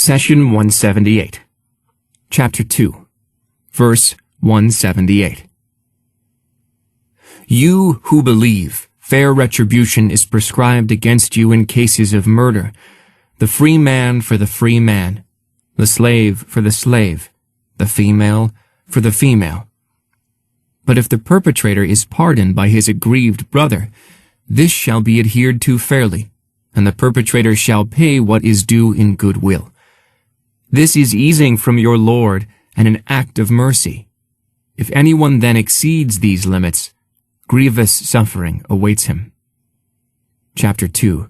Session 178, Chapter 2, Verse 178. You who believe, fair retribution is prescribed against you in cases of murder, the free man for the free man, the slave for the slave, the female for the female. But if the perpetrator is pardoned by his aggrieved brother, this shall be adhered to fairly, and the perpetrator shall pay what is due in good will. This is easing from your Lord and an act of mercy. If anyone then exceeds these limits, grievous suffering awaits him. Chapter 2,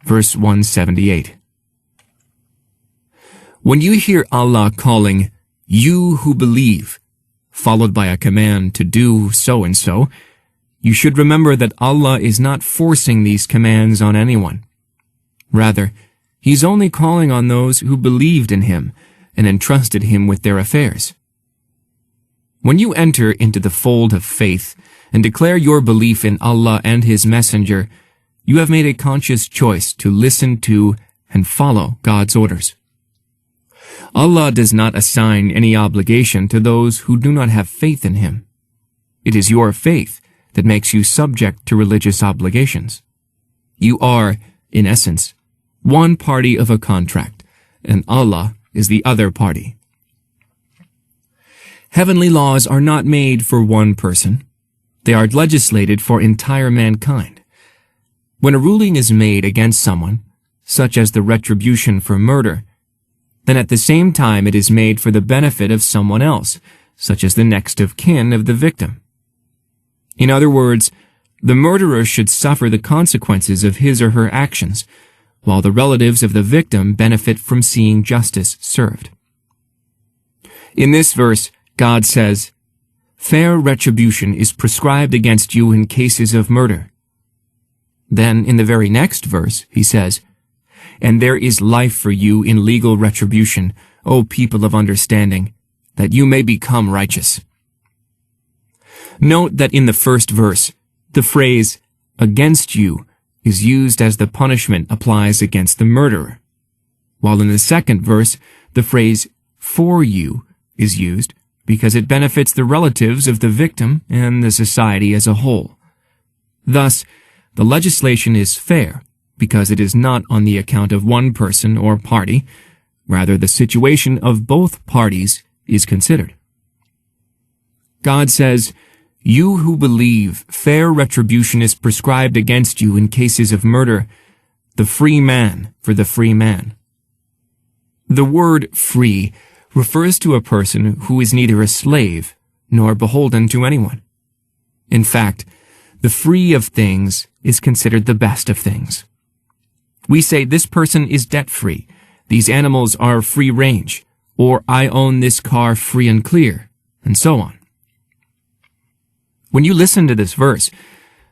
Verse 178. When you hear Allah calling, "You who believe," followed by a command to do so and so, you should remember that Allah is not forcing these commands on anyone. Rather, He's only calling on those who believed in Him and entrusted Him with their affairs. When you enter into the fold of faith and declare your belief in Allah and His Messenger, you have made a conscious choice to listen to and follow God's orders. Allah does not assign any obligation to those who do not have faith in Him. It is your faith that makes you subject to religious obligations. You are, in essence, one party of a contract, and Allah is the other party. Heavenly laws are not made for one person. They are legislated for entire mankind. When a ruling is made against someone, such as the retribution for murder, then at the same time it is made for the benefit of someone else, such as the next of kin of the victim. In other words, the murderer should suffer the consequences of his or her actions, while the relatives of the victim benefit from seeing justice served. In this verse, God says, "Fair retribution is prescribed against you in cases of murder." Then, in the very next verse, He says, "And there is life for you in legal retribution, O people of understanding, that you may become righteous." Note that in the first verse, the phrase, "against you," is used as the punishment applies against the murderer, while in the second verse, the phrase, "for you," is used because it benefits the relatives of the victim and the society as a whole. Thus, the legislation is fair because it is not on the account of one person or party, rather the situation of both parties is considered. God says, "You who believe, fair retribution is prescribed against you in cases of murder, the free man for the free man." The word free refers to a person who is neither a slave nor beholden to anyone. In fact, the free of things is considered the best of things. We say this person is debt-free, these animals are free range, or I own this car free and clear, and so on. When you listen to this verse,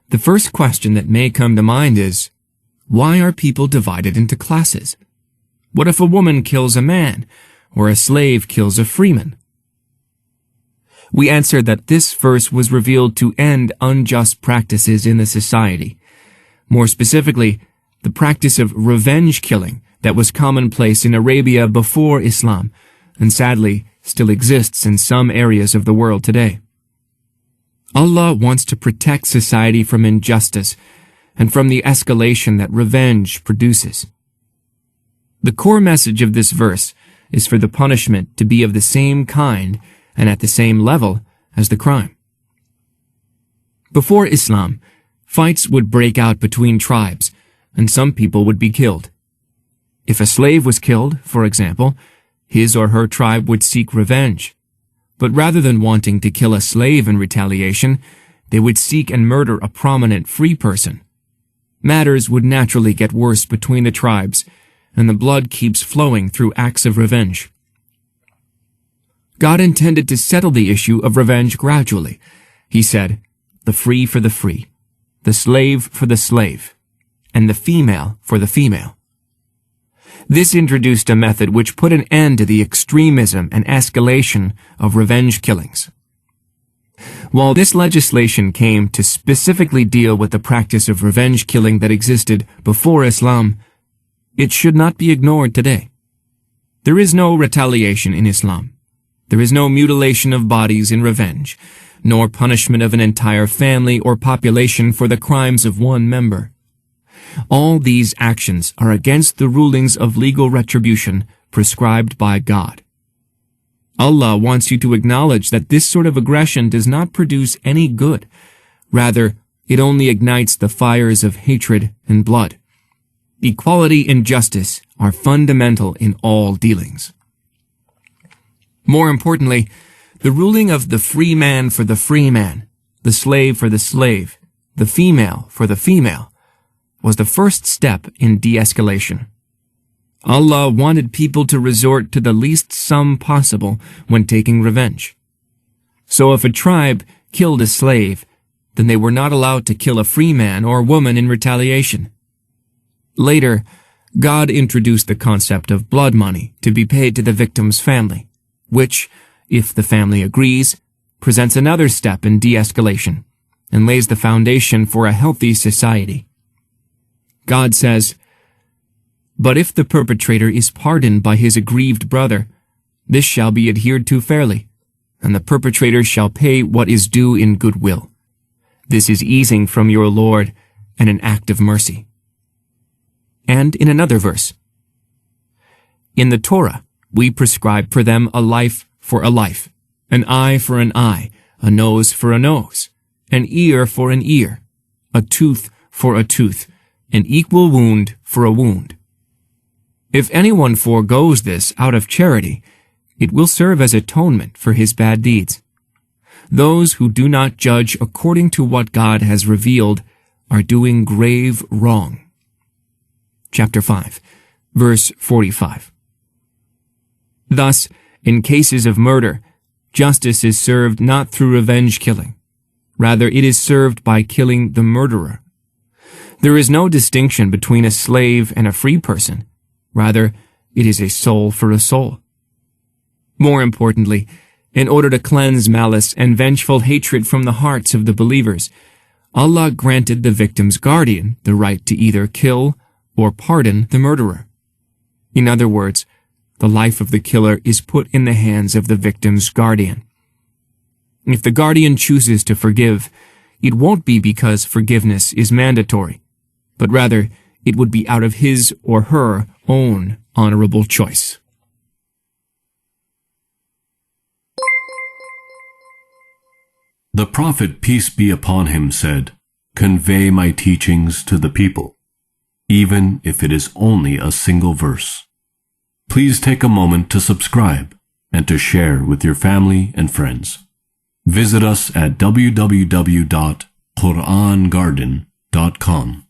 the first question that may come to mind is, why are people divided into classes? What if a woman kills a man, or a slave kills a freeman? We answer that this verse was revealed to end unjust practices in the society. More specifically, the practice of revenge killing that was commonplace in Arabia before Islam, and sadly still exists in some areas of the world today. Allah wants to protect society from injustice and from the escalation that revenge produces. The core message of this verse is for the punishment to be of the same kind and at the same level as the crime. Before Islam, fights would break out between tribes, and some people would be killed. If a slave was killed, for example, his or her tribe would seek revenge. But rather than wanting to kill a slave in retaliation, they would seek and murder a prominent free person. Matters would naturally get worse between the tribes, and the blood keeps flowing through acts of revenge. God intended to settle the issue of revenge gradually. He said, "The free for the free, the slave for the slave, and the female for the female." This introduced a method which put an end to the extremism and escalation of revenge killings. While this legislation came to specifically deal with the practice of revenge killing that existed before Islam, it should not be ignored today. There is no retaliation in Islam. There is no mutilation of bodies in revenge, nor punishment of an entire family or population for the crimes of one member. All these actions are against the rulings of legal retribution prescribed by God. Allah wants you to acknowledge that this sort of aggression does not produce any good. Rather, it only ignites the fires of hatred and blood. Equality and justice are fundamental in all dealings. More importantly, the ruling of the free man for the free man, the slave for the slave, the female for the female, was the first step in de-escalation. Allah wanted people to resort to the least sum possible when taking revenge. So if a tribe killed a slave, then they were not allowed to kill a free man or woman in retaliation. Later, God introduced the concept of blood money to be paid to the victim's family, which, if the family agrees, presents another step in de-escalation and lays the foundation for a healthy society. God says, "But if the perpetrator is pardoned by his aggrieved brother, this shall be adhered to fairly, and the perpetrator shall pay what is due in goodwill. This is easing from your Lord and an act of mercy." And in another verse, "In the Torah, we prescribe for them a life for a life, an eye for an eye, a nose for a nose, an ear for an ear, a tooth for a tooth, an equal wound for a wound. If anyone forgoes this out of charity, it will serve as atonement for his bad deeds. Those who do not judge according to what God has revealed are doing grave wrong." Chapter 5, verse 45. Thus, in cases of murder, justice is served not through revenge killing. Rather, it is served by killing the murderer. There is no distinction between a slave and a free person. Rather, it is a soul for a soul. More importantly, in order to cleanse malice and vengeful hatred from the hearts of the believers, Allah granted the victim's guardian the right to either kill or pardon the murderer. In other words, the life of the killer is put in the hands of the victim's guardian. If the guardian chooses to forgive, it won't be because forgiveness is mandatory, but rather it would be out of his or her own honorable choice. The Prophet, peace be upon him, said, "Convey my teachings to the people, even if it is only a single verse." Please take a moment to subscribe and to share with your family and friends. Visit us at www.QURANGARDEN.com.